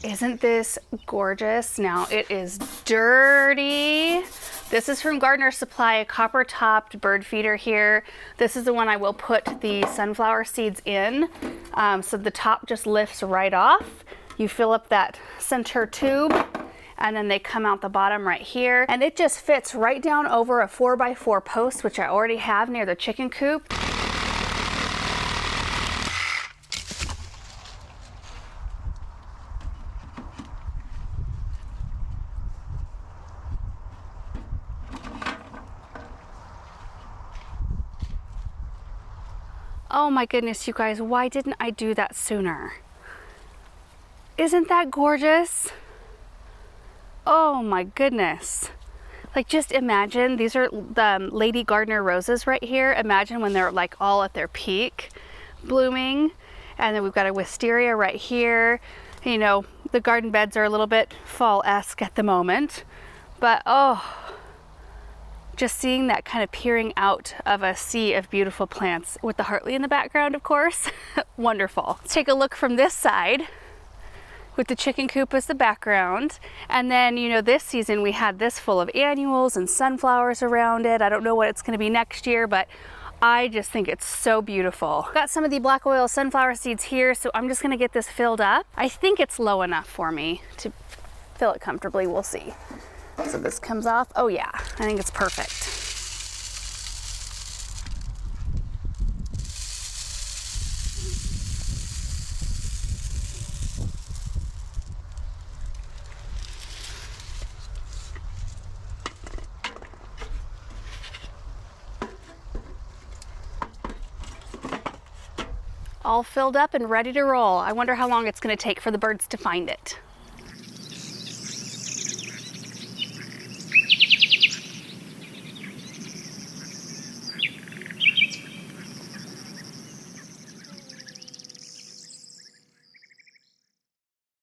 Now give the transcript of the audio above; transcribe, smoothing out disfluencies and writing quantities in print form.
Isn't this gorgeous? Now it is dirty. This is from Gardener Supply, a copper topped bird feeder here. This is the one I will put the sunflower seeds in. So the top just lifts right off. You fill up that center tube and then they come out the bottom right here. And it just fits right down over a 4x4 post, which I already have near the chicken coop. Oh my goodness, you guys, why didn't I do that sooner? Isn't that gorgeous? Oh my goodness. Like, just imagine, these are the Lady Gardener roses right here. Imagine when they're like all at their peak blooming. And then we've got a wisteria right here. You know, the garden beds are a little bit fall-esque at the moment, but oh, just seeing that kind of peering out of a sea of beautiful plants with the Hartley in the background, of course. Wonderful. Let's take a look from this side with the chicken coop as the background. And then, you know, this season we had this full of annuals and sunflowers around it. I don't know what it's going to be next year, but I just think it's so beautiful. Got some of the black oil sunflower seeds here, so I'm just going to get this filled up. I think it's low enough for me to fill it comfortably. We'll see. So this comes off. Oh yeah, I think it's perfect. All filled up and ready to roll. I wonder how long it's going to take for the birds to find it.